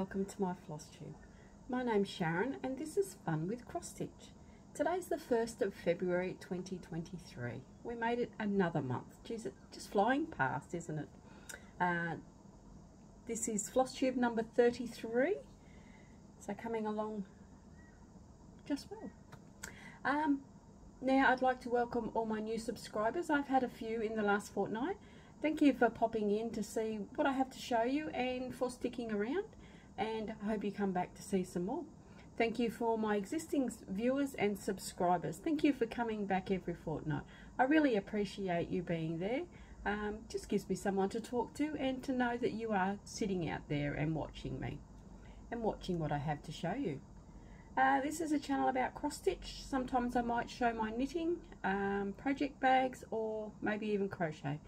welcome to my floss tube. My name's Sharon and this is Fun with Cross Stitch. Today's the 1st of February 2023. We made it another month. Geez, it's just flying past, isn't it? This is floss tube number 33, so coming along just well. Now I'd like to welcome all my new subscribers. I've had a few in the last fortnight. Thank you for popping in to see what I have to show you and for sticking around, and I hope you come back to see some more. Thank you for my existing viewers and subscribers. Thank you for coming back every fortnight. I really appreciate you being there. Just gives me someone to talk to and to know that you are sitting out there and watching me and watching what I have to show you. This is a channel about cross stitch. Sometimes I might show my knitting, project bags, or maybe even crochet.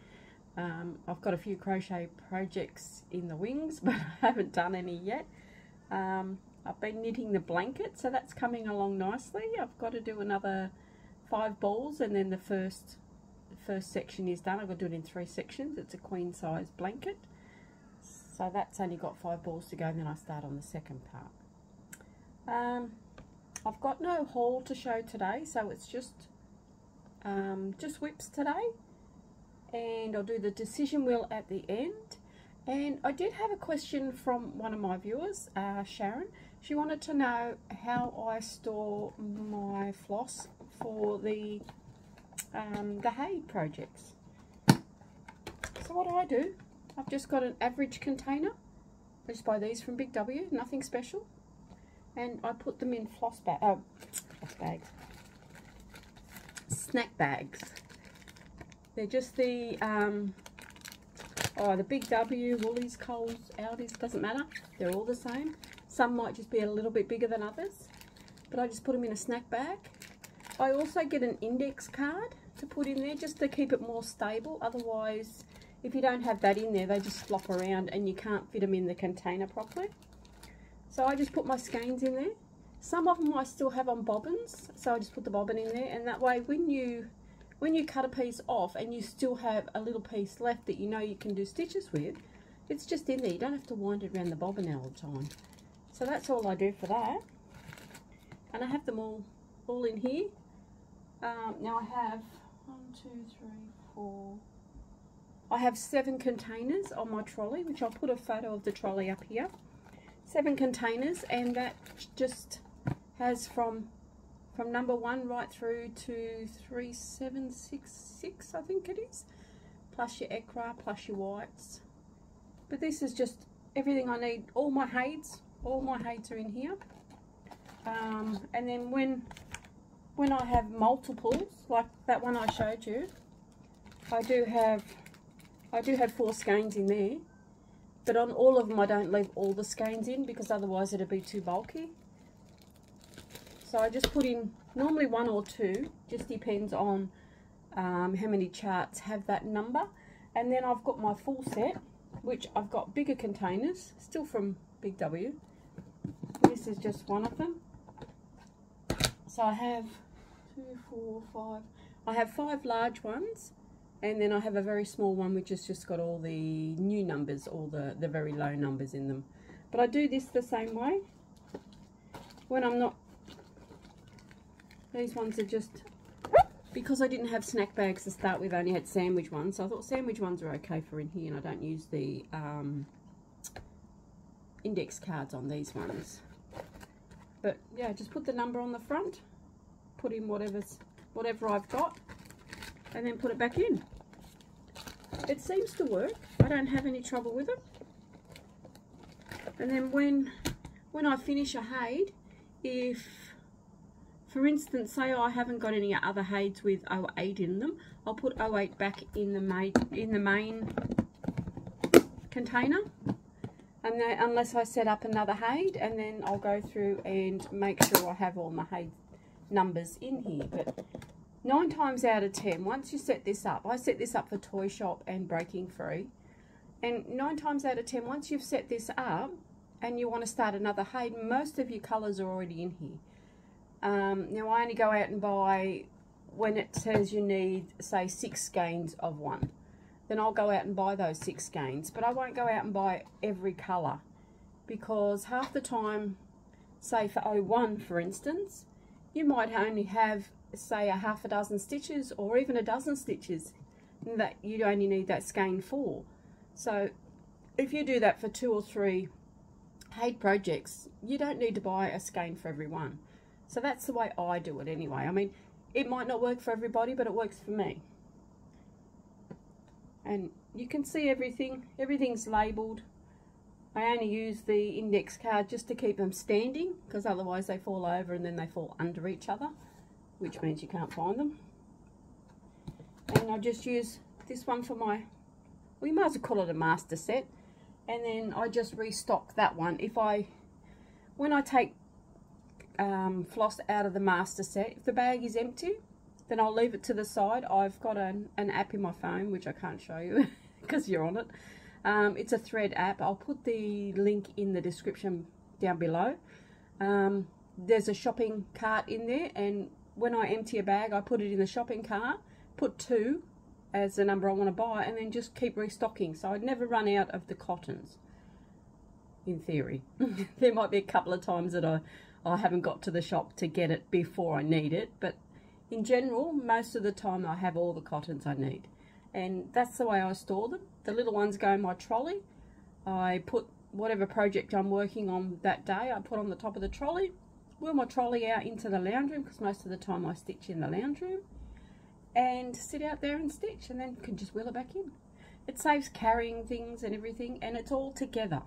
I've got a few crochet projects in the wings, but I haven't done any yet. I've been knitting the blanket, so that's coming along nicely. I've got to do another 5 balls, and then the first section is done. I've got to do it in 3 sections. It's a queen size blanket, so that's only got 5 balls to go, and then I start on the second part. I've got no haul to show today, so it's just whips today. And I'll do the decision wheel at the end. And I did have a question from one of my viewers, Sharon. She wanted to know how I store my floss for the hay projects. So what do, I've just got an average container. I just buy these from Big W, nothing special. And I put them in snack bags. They're just the Big W, Woolies, Coles, Aldi's, doesn't matter. They're all the same. Some might just be a little bit bigger than others, but I just put them in a snack bag. I also get an index card to put in there just to keep it more stable. Otherwise, if you don't have that in there, they just flop around and you can't fit them in the container properly. So I just put my skeins in there. Some of them I still have on bobbins, so I just put the bobbin in there, and that way when you cut a piece off and you still have a little piece left that you know you can do stitches with, it's just in there. You don't have to wind it around the bobbin all the time. So that's all I do for that. And I have them all in here. Now I have 1, 2, 3, 4. I have 7 containers on my trolley, which I'll put a photo of the trolley up here. 7 containers, and that just has from number 1 right through to 3766, I think it is, plus your ecra, plus your whites. But this is just everything I need. All my heights are in here. And then when I have multiples, like that one I showed you, I do have 4 skeins in there. But on all of them I don't leave all the skeins in, because otherwise it'd be too bulky. So I just put in normally 1 or 2, just depends on how many charts have that number. And then I've got my full set, which I've got bigger containers, still from Big W. This is just one of them. So I have 2, 4, 5. I have 5 large ones, and then I have a very small one which has just got all the new numbers, all the very low numbers in them. But I do this the same way. When I'm not, these ones are just, because I didn't have snack bags to start with, I only had sandwich ones, so I thought sandwich ones are okay for in here, and I don't use the index cards on these ones. But yeah, just put the number on the front, put in whatever I've got, and then put it back in. It seems to work. I don't have any trouble with it. And then when I finish a haid, if, for instance, say I haven't got any other haids with 08 in them, I'll put 08 back in the main container, and then, unless I set up another haid, and then I'll go through and make sure I have all my haid numbers in here. But 9 times out of 10, once you set this up, I set this up for Toy Shop and Breaking Free, and 9 times out of 10, once you've set this up and you want to start another haid, most of your colours are already in here. Now I only go out and buy, when it says you need, say, 6 skeins of one, then I'll go out and buy those 6 skeins, but I won't go out and buy every colour, because half the time, say for O1 for instance, you might only have, say, a half a dozen stitches or even a dozen stitches that you only need that skein for. So if you do that for 2 or 3 Haid projects, you don't need to buy a skein for every one. So that's the way I do it anyway. I mean, it might not work for everybody, but it works for me. And you can see everything's labelled. I only use the index card just to keep them standing, because otherwise they fall over and then they fall under each other, which means you can't find them. And I just use this one for my, well, you might as well call it a master set. And then I just restock that one. When I take floss out of the master set, if the bag is empty, then I'll leave it to the side. I've got an app in my phone, which I can't show you because you're on it. It's a thread app. I'll put the link in the description down below. There's a shopping cart in there, and when I empty a bag, I put it in the shopping cart, put 2 as the number I want to buy, and then just keep restocking. So I'd never run out of the cottons, in theory. There might be a couple of times that I haven't got to the shop to get it before I need it, but in general, most of the time I have all the cottons I need. And that's the way I store them. The little ones go in my trolley. I put whatever project I'm working on that day, I put on the top of the trolley, wheel my trolley out into the lounge room, because most of the time I stitch in the lounge room, and sit out there and stitch, and then can just wheel it back in. It saves carrying things and everything, and it's all together.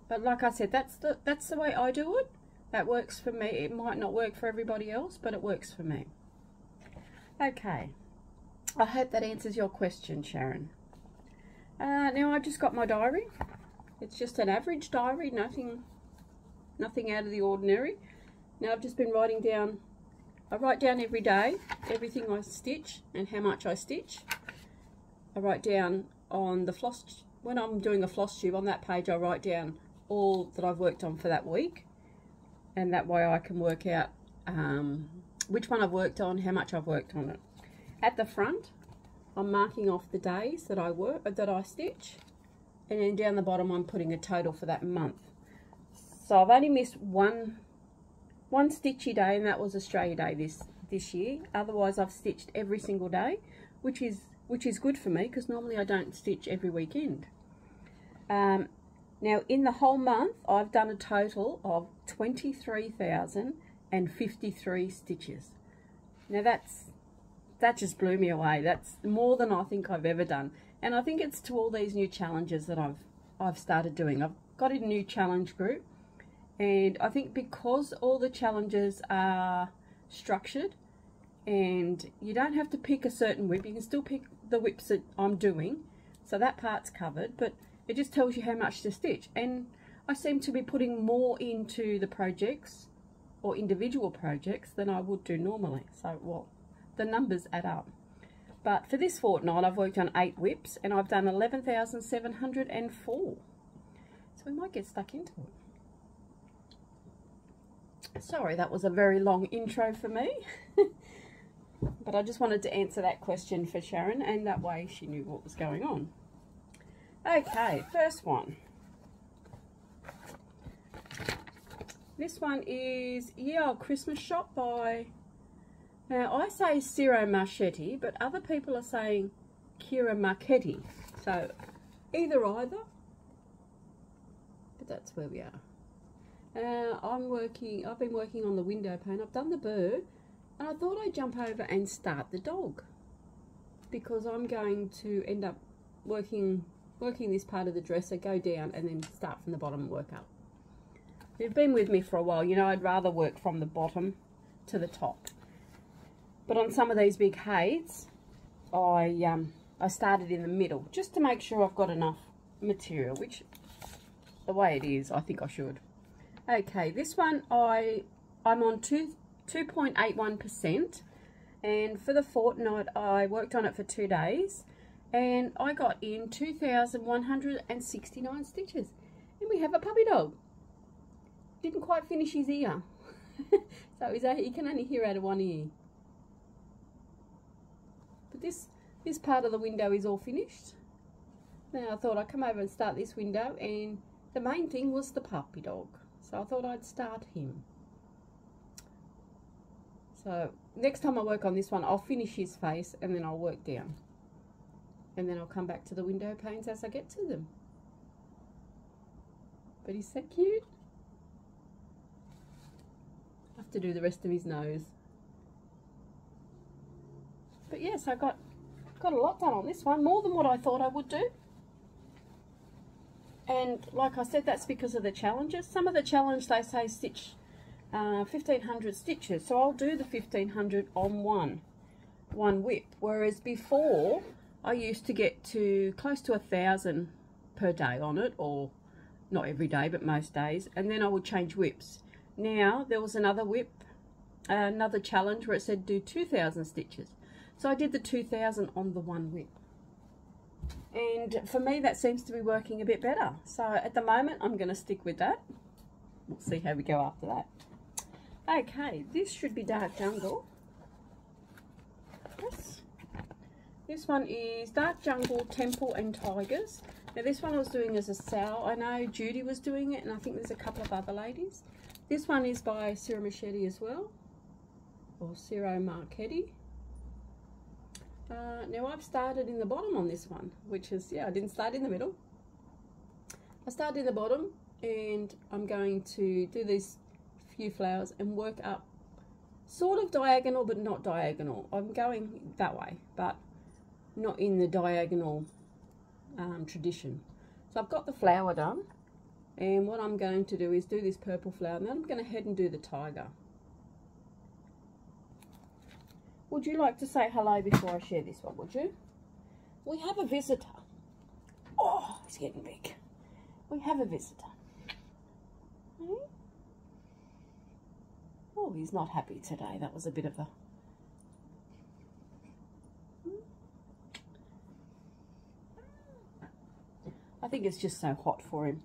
But like I said, that's the way I do it. That works for me. It might not work for everybody else, but it works for me. Okay, I hope that answers your question, Sharon. Now I've just got my diary. It's just an average diary, nothing out of the ordinary. Now I've just been writing down, I write down every day everything I stitch and how much I stitch. I write down on the floss, when I'm doing a floss tube, on that page I write down all that I've worked on for that week, and that way I can work out which one I've worked on, how much I've worked on it. At the front, I'm marking off the days that I stitch, and then down the bottom I'm putting a total for that month. So I've only missed one stitchy day, and that was Australia Day this year. Otherwise I've stitched every single day, which is good for me, because normally I don't stitch every weekend. Now in the whole month I've done a total of 23,053 stitches. Now that just blew me away. That's more than I think I've ever done, and I think it's to all these new challenges that I've started doing. I've got a new challenge group, and I think because all the challenges are structured and you don't have to pick a certain whip, you can still pick the whips that I'm doing, so that part's covered, but it just tells you how much to stitch. And I seem to be putting more into the projects or individual projects than I would do normally, so well, the numbers add up. But for this fortnight I've worked on 8 whips, and I've done 11,704, so we might get stuck into it. Sorry, that was a very long intro for me. But I just wanted to answer that question for Sharon, and that way she knew what was going on. Okay, first one. This one is Ye Old Christmas Shop by, now I say Ciro Marchetti, but other people are saying Ciro Marchetti. So either, but that's where we are. I've been working on the window pane. I've done the bird, and I thought I'd jump over and start the dog, because I'm going to end up working this part of the dresser, go down, and then start from the bottom and work up. If you've been with me for a while, you know I'd rather work from the bottom to the top. But on some of these big Haids, I started in the middle, just to make sure I've got enough material, which, the way it is, I think I should. Okay, this one I'm on 2.81%, and for the fortnight I worked on it for 2 days, and I got in 2,169 stitches, and we have a puppy dog. Didn't quite finish his ear, so he can only hear out of one ear. But this part of the window is all finished. Now I thought I'd come over and start this window and the main thing was the puppy dog, so I thought I'd start him. So next time I work on this one, I'll finish his face and then I'll work down, and then I'll come back to the window panes as I get to them. But he's so cute. I have to do the rest of his nose. But yes, I got a lot done on this one, more than what I thought I would do. And like I said, that's because of the challenges. Some of the challenge, they say stitch 1,500 stitches, so I'll do the 1,500 on one whip, whereas before I used to get to close to 1,000 per day on it, or not every day but most days, and then I would change whips. Now there was another whip, another challenge where it said do 2,000 stitches, so I did the 2,000 on the one whip, and for me that seems to be working a bit better. So at the moment I'm going to stick with that. We'll see how we go after that. Okay, this should be Dark Jungle. Yes. This one is Dark Jungle, Temple and Tigers. Now this one I was doing as a sale. I know Judy was doing it, and I think there's a couple of other ladies. This one is by Ciro Marchetti as well, or Ciro Marchetti. Now I've started in the bottom on this one, which is, yeah, I didn't start in the middle. I started in the bottom, and I'm going to do these few flowers and work up sort of diagonal but not diagonal. I'm going that way but not in the diagonal tradition. So I've got the flower done, and what I'm going to do is do this purple flower, and then I'm going to head and do the tiger. Would you like to say hello before I share this one, would you? We have a visitor. Oh, he's getting big. We have a visitor. Oh, he's not happy today. That was a bit of a... I think it's just so hot for him.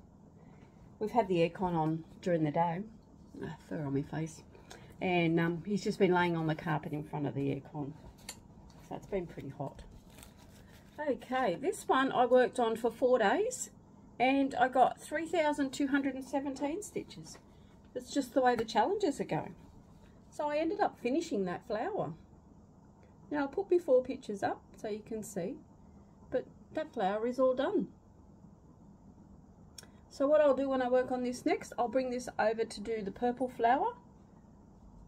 We've had the aircon on during the day. Fur on my face. And he's just been laying on the carpet in front of the aircon. So it's been pretty hot. Okay, this one I worked on for 4 days. And I got 3,217 stitches. It's just the way the challenges are going. So I ended up finishing that flower. Now I'll put before pictures up so you can see. But that flower is all done. So what I'll do when I work on this next, I'll bring this over to do the purple flower,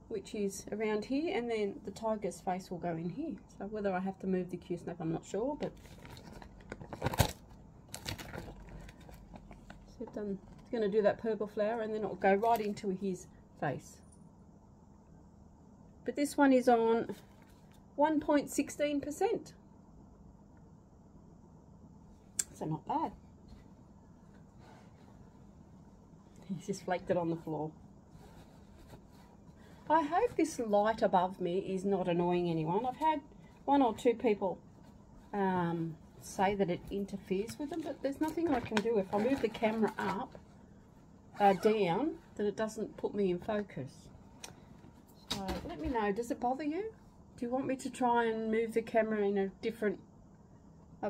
which is around here, and then the tiger's face will go in here. So whether I have to move the Q-snap, I'm not sure, but... So it's going to do that purple flower, and then it'll go right into his face. But this one is on 1.16%. So not bad. He's just flaked it on the floor. I hope this light above me is not annoying anyone. I've had 1 or 2 people say that it interferes with them, but there's nothing I can do. If I move the camera up, down, that it doesn't put me in focus. So let me know, does it bother you? Do you want me to try and move the camera in a different,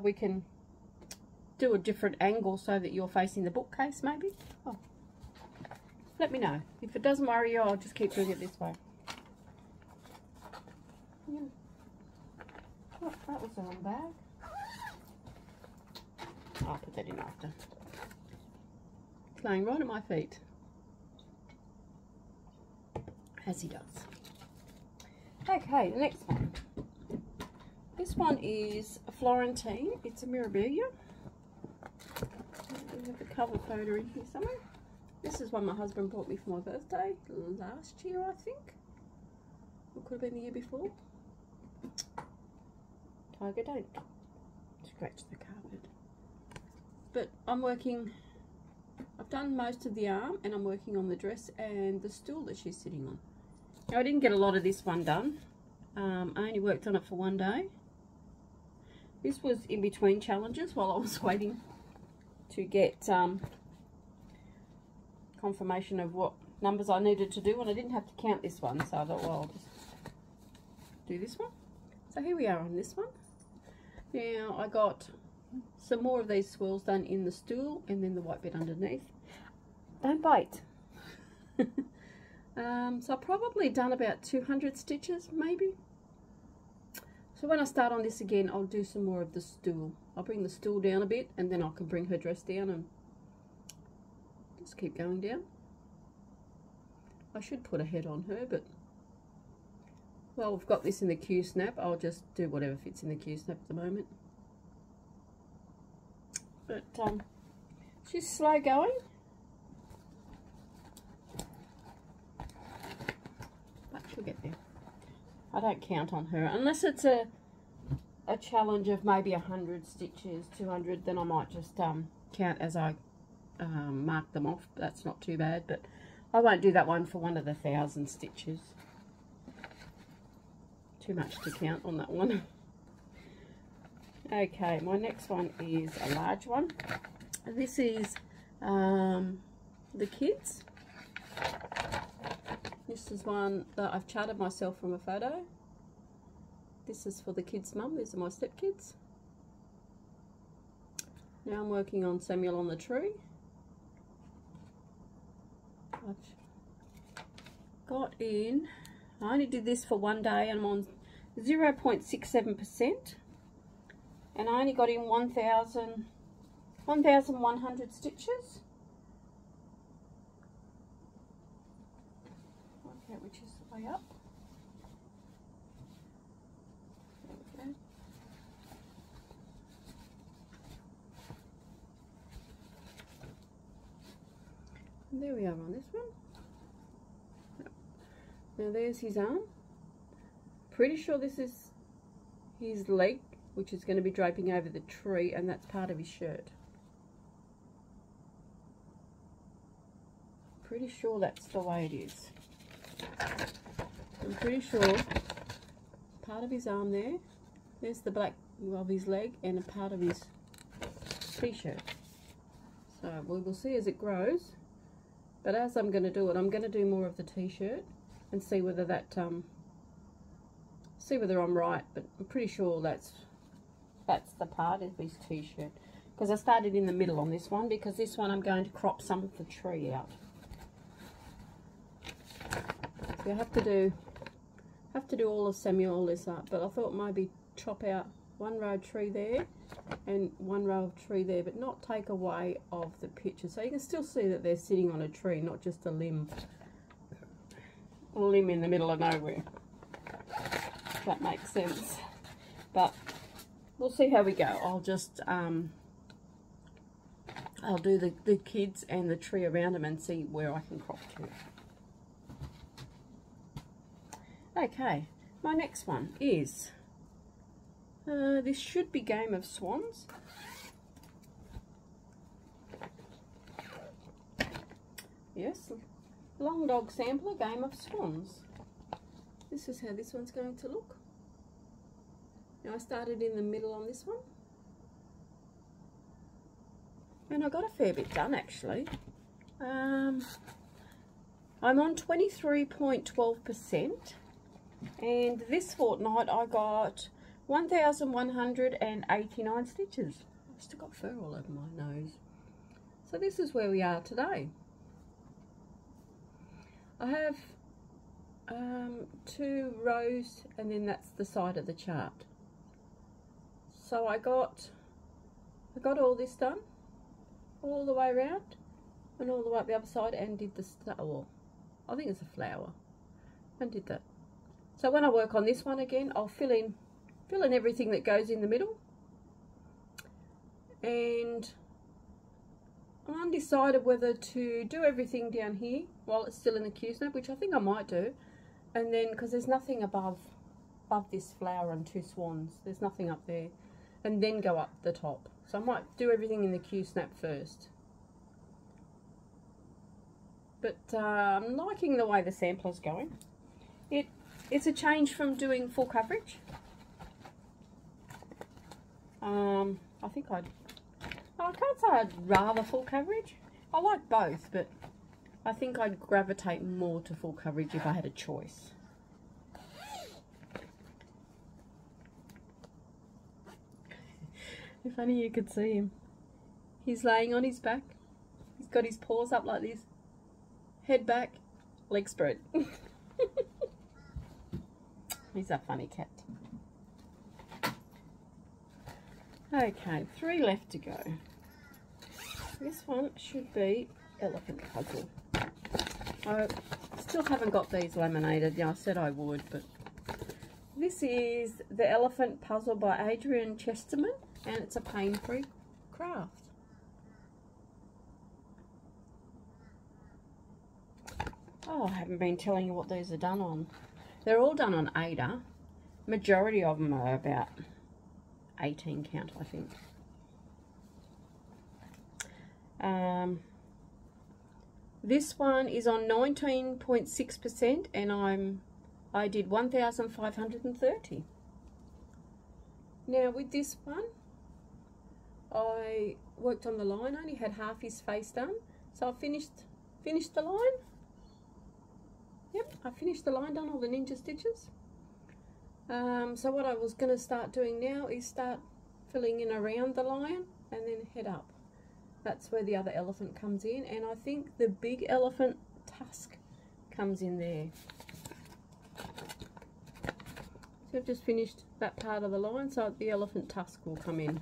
we can do a different angle so that you're facing the bookcase maybe? Oh. Let me know. If it doesn't worry you, I'll just keep doing it this way. Yeah. Oh, that was the wrong bag. I'll put that in after. It's laying right at my feet. As he does. Okay, the next one. This one is a Florentine. It's a mirabella. We have the cover photo in here somewhere. This is one my husband bought me for my birthday last year, I think. Or could have been the year before. Tiger, don't scratch the carpet. But I'm working, I've done most of the arm, and I'm working on the dress and the stool that she's sitting on. Now I didn't get a lot of this one done. I only worked on it for 1 day. This was in between challenges while I was waiting to get confirmation of what numbers I needed to do, and I didn't have to count this one, so I thought, well, I'll just do this one. So here we are on this one. Now I got some more of these swirls done in the stool and then the white bit underneath. don't bite. So I've probably done about 200 stitches maybe. So when I start on this again, I'll do some more of the stool. I'll bring the stool down a bit, and then I can bring her dress down and just keep going down. I should put a head on her, but well, we've got this in the Q-snap. I'll just do whatever fits in the Q-snap at the moment. But she's slow going. But she'll get there. I don't count on her unless it's a challenge of maybe 100 stitches, 200. Then I might just count as I mark them off. That's not too bad, but I won't do that one for one of the 1,000 stitches. Too much to count on that one. Okay, my next one is a large one. This is the kids. This is one that I've charted myself from a photo. This is for the kids' mum. These are my stepkids. Now I'm working on Samuel on the tree. I've got in, I only did this for one day and I'm on 0.67%. And I only got in 1,100 stitches. Okay, which is the way up. There we go. And there we are on this one. Now there's his arm. Pretty sure this is his leg, which is going to be draping over the tree, and that's part of his shirt. Pretty sure that's the way it is. I'm pretty sure part of his arm there, there's the black of his leg and a part of his t-shirt. So we will see as it grows, but as I'm going to do it, I'm going to do more of the t-shirt and see whether that see whether I'm right, but I'm pretty sure that's the part of his t-shirt, because I started in the middle on this one, because this one I'm going to crop some of the tree out. So I have to do all of Samuel Alyssa, but I thought maybe chop out one row of tree there and one row of tree there, but not take away of the picture, so you can still see that they're sitting on a tree, not just a limb in the middle of nowhere. If that makes sense. But we'll see how we go. I'll just I'll do the kids and the tree around them and see where I can crop to. Okay, my next one is this should be Game of Swans. Yes, Long Dog Sampler, Game of Swans. This is how this one's going to look. Now I started in the middle on this one, and I got a fair bit done actually. I'm on 23.12%, and this fortnight I got 1,189 stitches. I've still got fur all over my nose. So this is where we are today. I have 2 rows, and then that's the side of the chart. So I got all this done, all the way around, and all the way up the other side, and did the well, I think it's a flower, and did that. So when I work on this one again, I'll fill in everything that goes in the middle, and I'm undecided whether to do everything down here while it's still in the Q-snap, which I think I might do, and then because there's nothing above this flower and 2 swans, there's nothing up there, and then go up the top. So I might do everything in the Q-snap first. But I'm liking the way the sampler's going. It's a change from doing full coverage. I can't say I'd rather full coverage. I like both, but I think I'd gravitate more to full coverage if I had a choice. If only you could see him. He's laying on his back. He's He's got his paws up like this, head back, leg spread. He's a funny cat. Okay, 3 left to go. This one should be elephant puzzle. I still haven't got these laminated. Yeah, I said I would, but this is the elephant puzzle by Adrian Chesterman, and it's a pain-free craft. Oh, I haven't been telling you what these are done on. They're all done on Ada. Majority of them are about 18 count, I think. This one is on 19.6%, and I did 1,530. Now with this one, I worked on the line. I only had half his face done, so I finished the line. Yep, I finished the line, done all the ninja stitches. So what I was going to start doing now is start filling in around the lion and then head up. That's where the other elephant comes in, and I think the big elephant tusk comes in there. So I've just finished that part of the line, so the elephant tusk will come in.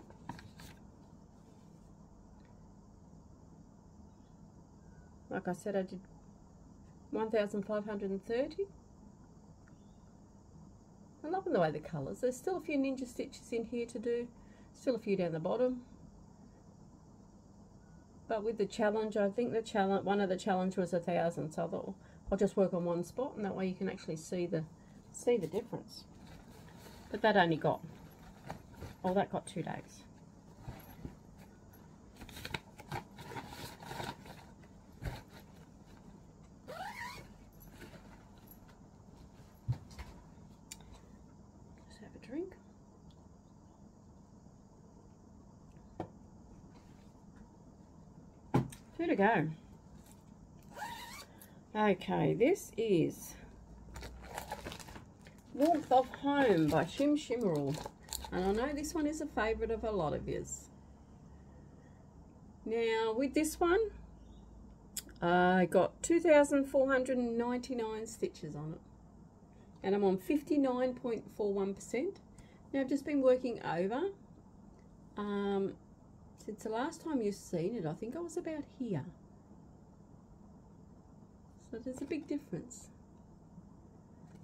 Like I said, I did 1,530. I'm loving the way the colours. There's still a few ninja stitches in here to do, still a few down the bottom. But with the challenge, I think one of the challenge was 1,000, so I thought I'll just work on one spot, and that way you can actually see the difference. But that only got, oh, that got 2 days. Just have a drink. Two to go. Okay, this is Warmth of Home by Shimeral, and I know this one is a favourite of a lot of yous. Now with this one, I got 2,499 stitches on it, and I'm on 59.41%. Now I've just been working over. Since the last time you've seen it, I think I was about here. So there's a big difference.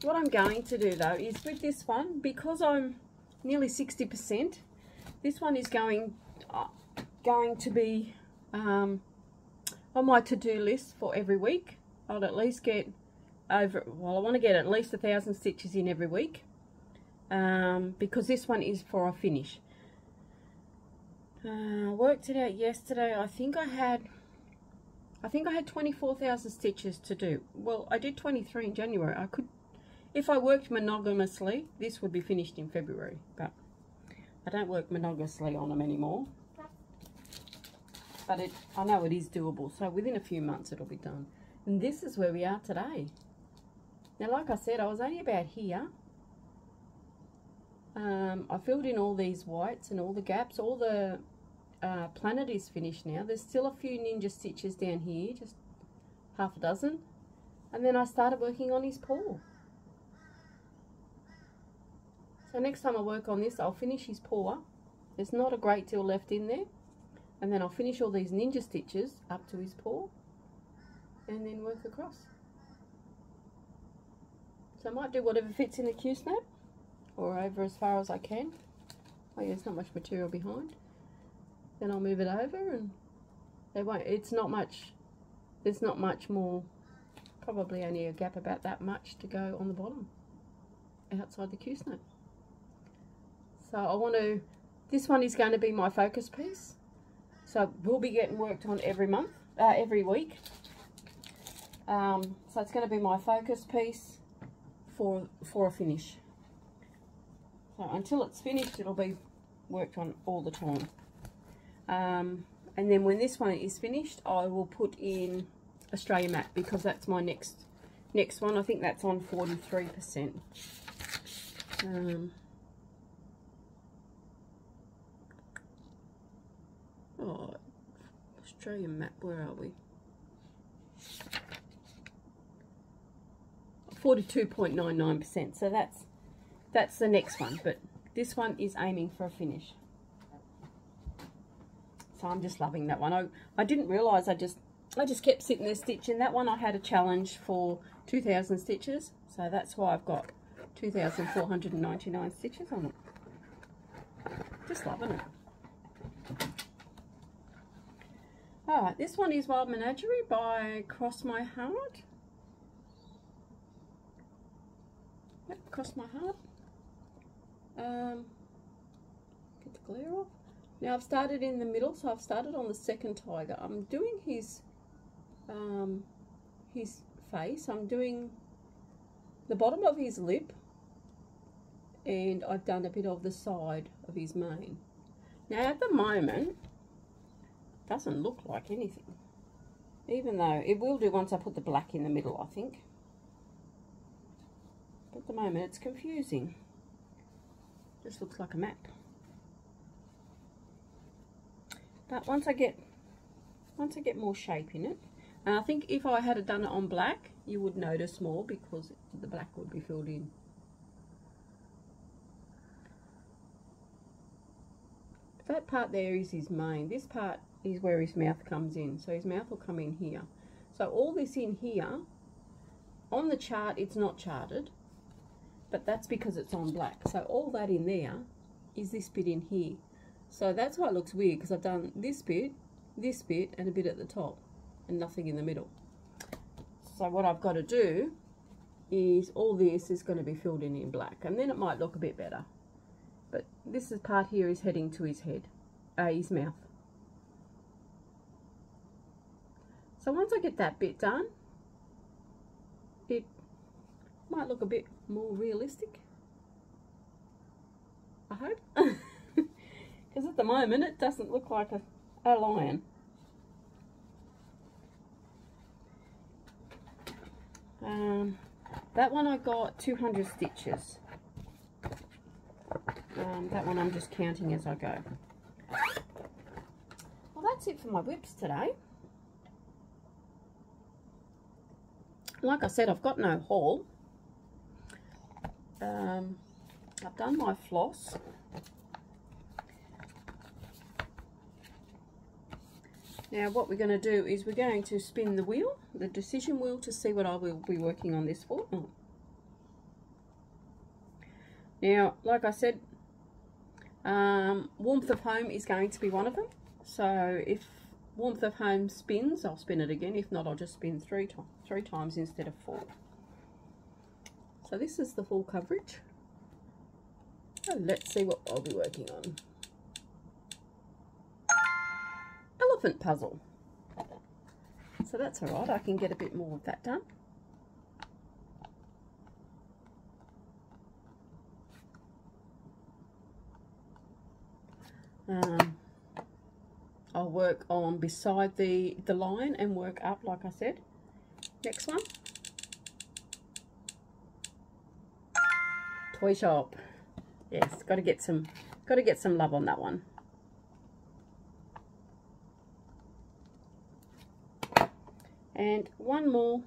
What I'm going to do though is with this one, because I'm nearly 60%, this one is going to be on my to-do list for every week. I'll at least get over, well, I want to get at least 1,000 stitches in every week, because this one is for a finish. Worked it out yesterday. I think I had 24,000 stitches to do. Well, I did 23 in January. I could, if I worked monogamously, this would be finished in February, but I don't work monogamously on them anymore. But I know it is doable, so within a few months it'll be done. And this is where we are today. Now, like I said, I was only about here. I filled in all these whites and all the gaps. All the planet is finished now. There's still a few ninja stitches down here, just half a dozen. And then I started working on his paw. So next time I work on this, I'll finish his paw. There's not a great deal left in there. And then I'll finish all these ninja stitches up to his paw, and then work across. So I might do whatever fits in the Q-snap, or over as far as I can. Oh yeah, there's not much material behind. Then I'll move it over, and they won't, it's not much, there's not much more, probably only a gap about that much to go on the bottom, outside the Q-snap. So I want to, this one is going to be my focus piece. So we'll be getting worked on every month, every week. So it's going to be my focus piece for a finish. So until it's finished, it'll be worked on all the time. And then when this one is finished, I will put in Australia map, because that's my next one. I think that's on 43%. Oh, Australian map, where are we? 42.99%. So that's the next one, but this one is aiming for a finish. So I'm just loving that one. I didn't realise, I just kept sitting there stitching. That one I had a challenge for 2,000 stitches, so that's why I've got 2,499 stitches on it. Just loving it. Alright, this one is Wild Menagerie by Cross My Heart. Yep, Cross My Heart. Get the glare off. Now I've started in the middle, so I've started on the second tiger. I'm doing his face. I'm doing the bottom of his lip, and I've done a bit of the side of his mane. Now at the moment, it doesn't look like anything, even though it will do once I put the black in the middle, I think. But at the moment it's confusing. Just looks like a map. But once I get more shape in it, and I think if I had done it on black, you would notice more because the black would be filled in. That part there is his mane. This part is where his mouth comes in. So his mouth will come in here. So all this in here, on the chart it's not charted, but that's because it's on black. So all that in there is this bit in here. So that's why it looks weird, because I've done this bit, and a bit at the top, and nothing in the middle. So what I've got to do is all this is going to be filled in black, and then it might look a bit better. But this part here is heading to his head, his mouth. So once I get that bit done, it might look a bit more realistic, I hope. Because at the moment it doesn't look like a lion. That one I got 200 stitches. That one I'm just counting as I go. Well, that's it for my whips today. Like I said, I've got no haul. I've done my floss. Now what we're going to do is we're going to spin the wheel, the decision wheel, to see what I will be working on this for. Now, like I said, warmth of home is going to be one of them. So if warmth of home spins, I'll spin it again. If not, I'll just spin three times instead of 4. So this is the full coverage. So let's see what I'll be working on. Elephant puzzle. So that's alright, I can get a bit more of that done. I'll work on beside the line and work up, like I said. Next one, toy shop. Yes, got to get some love on that one. And one more.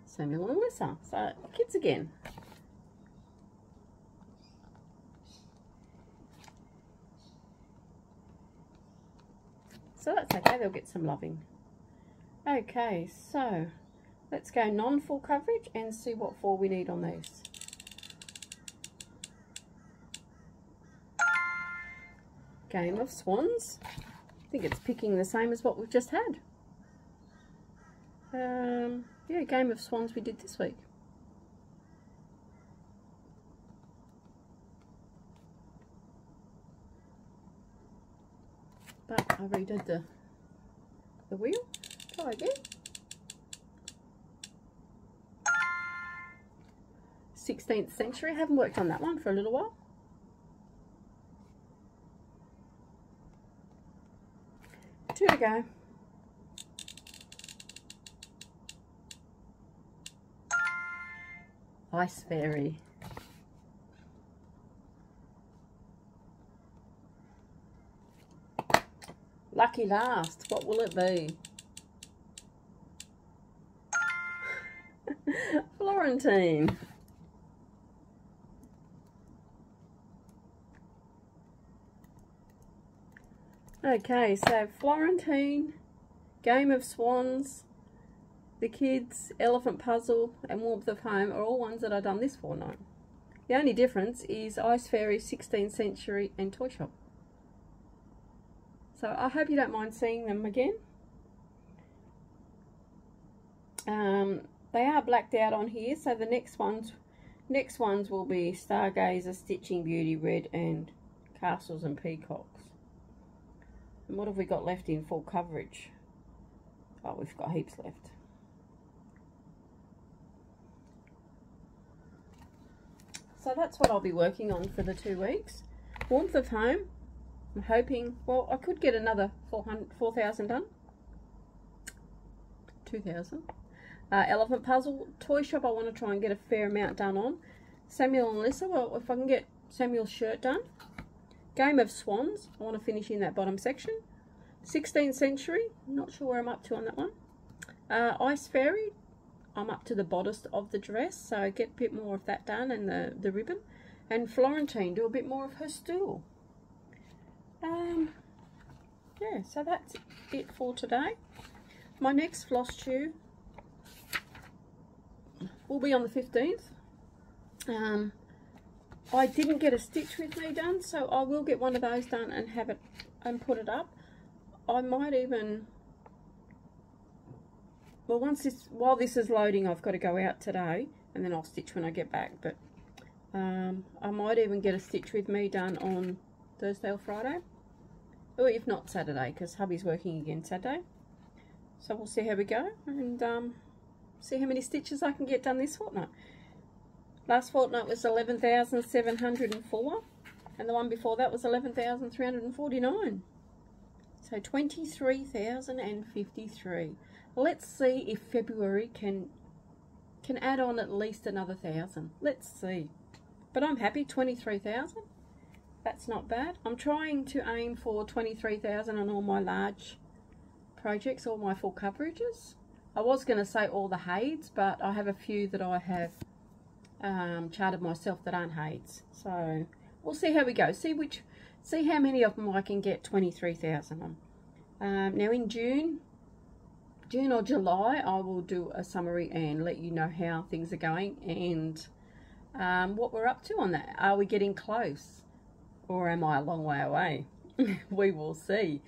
Samuel and Alyssa. So kids again. So that's okay, they'll get some loving. Okay, so let's go non-full coverage and see what for we need on those. Game of Swans. I think it's picking the same as what we've just had. Yeah, Game of Swans we did this week. But I redid the wheel. Try again. 16th century. I haven't worked on that one for a little while. Two to go. Ice Fairy. lucky last. What will it be? Florentine. Okay, so Florentine, Game of Swans, The Kids, Elephant Puzzle, and Warmth of Home are all ones that I've done this fortnight. The only difference is Ice Fairy, 16th Century, and Toy Shop. So I hope you don't mind seeing them again. They are blacked out on here, so the next ones will be Stargazer, Stitching Beauty, Red, and Castles and Peacocks. And what have we got left in full coverage? Oh, we've got heaps left. So that's what I'll be working on for the 2 weeks. Warmth of Home, I'm hoping, well, I could get another 4,000 done. 2,000. Elephant Puzzle, Toy Shop, I want to try and get a fair amount done on. Samuel and Alyssa, well, if I can get Samuel's shirt done. Game of Swans, I want to finish in that bottom section. 16th Century, not sure where I'm up to on that one. Ice Fairy, I'm up to the bodice of the dress, so get a bit more of that done, and the ribbon. And Florentine, do a bit more of her stool. Yeah, so that's it for today. My next floss tube will be on the 15th. I didn't get a stitch with me done, so I will get one of those done and have it and put it up. I might even, well, while this is loading, I've got to go out today, and then I'll stitch when I get back. But I might even get a stitch with me done on Thursday or Friday, or if not Saturday, because hubby's working again Saturday. So we'll see how we go, and see how many stitches I can get done this fortnight. Last fortnight was 11,704, and the one before that was 11,349. So 23,053. Let's see if February can add on at least another 1,000. Let's see. But I'm happy, 23,000. That's not bad. I'm trying to aim for 23,000 on all my large projects, all my full coverages. I was going to say all the Hades, but I have a few that I have charted myself that aren't Hades. So we'll see how we go. See how many of them I can get 23,000 on. Now in June or July, I will do a summary and let you know how things are going and what we're up to on that. Are we getting close, or am I a long way away? We will see.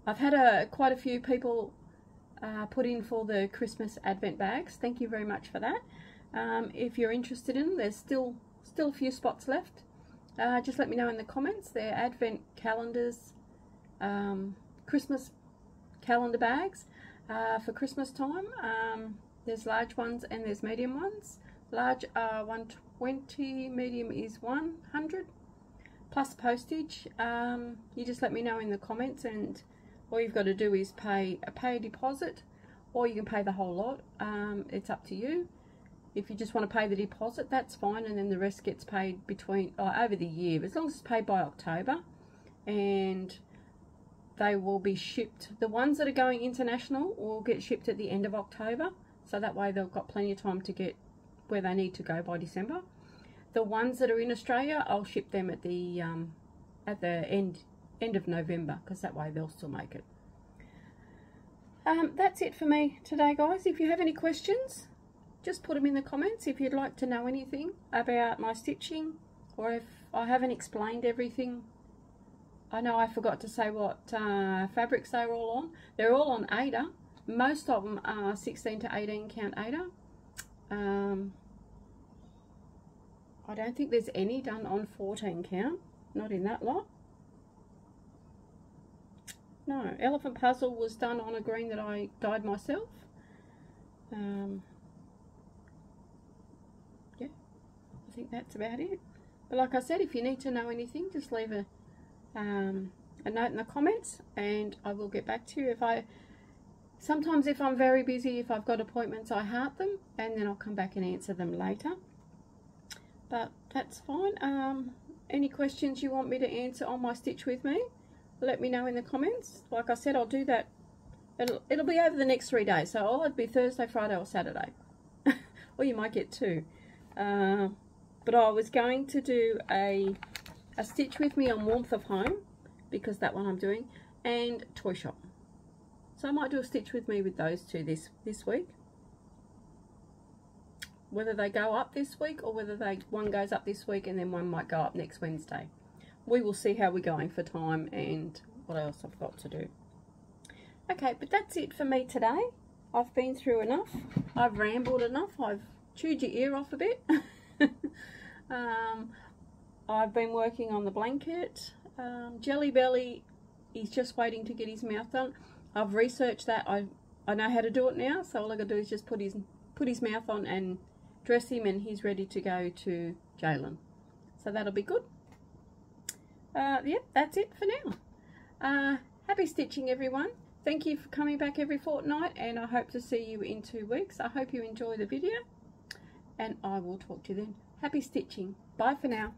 I've had quite a few people put in for the Christmas Advent bags. Thank you very much for that. If you're interested in them, there's still a few spots left. Just let me know in the comments. They're Advent calendars, Christmas calendar bags for Christmas time. There's large ones and there's medium ones. Large are 120, medium is 100 plus postage. You just let me know in the comments, and all you've got to do is pay a deposit, or you can pay the whole lot. It's up to you. If you just want to pay the deposit, that's fine, and then the rest gets paid over the year, but as long as it's paid by October, and they will be shipped. The ones that are going international will get shipped at the end of October, so that way they've got plenty of time to get where they need to go by December. The ones that are in Australia, I'll ship them at the end of November, because that way they'll still make it. That's it for me today, guys. If you have any questions, just put them in the comments. If you'd like to know anything about my stitching, or if I haven't explained everything. I know I forgot to say what fabrics they were all on. They're all on Aida. Most of them are 16 to 18 count Aida. I don't think there's any done on 14 count. Not in that lot. No, Elephant Puzzle was done on a green that I dyed myself. Yeah, I think that's about it. But like I said, if you need to know anything, just leave a note in the comments, and I will get back to you. Sometimes if I'm very busy, if I've got appointments, I heart them, and then I'll come back and answer them later. But that's fine. any questions you want me to answer on my Stitch With Me, let me know in the comments. Like I said, I'll do that. It'll be over the next 3 days, so I'll either be Thursday, Friday or Saturday. Or you might get 2. But I was going to do a Stitch With Me on Warmth of Home, because that one I'm doing, and Toy Shop. So I might do a Stitch With Me with those 2 this week. Whether they go up this week or whether one goes up this week and then one might go up next Wednesday. We will see how we're going for time and what else I've got to do. Okay, but that's it for me today. I've been through enough. I've rambled enough. I've chewed your ear off a bit. I've been working on the blanket. Jelly Belly is just waiting to get his mouth done. I've researched that. I know how to do it now, so all I got to do is just put his mouth on and dress him, and he's ready to go to Jalen. So that'll be good. Yep, that's it for now. Happy stitching, everyone. Thank you for coming back every fortnight, and I hope to see you in 2 weeks. I hope you enjoy the video, and I will talk to you then. Happy stitching. Bye for now.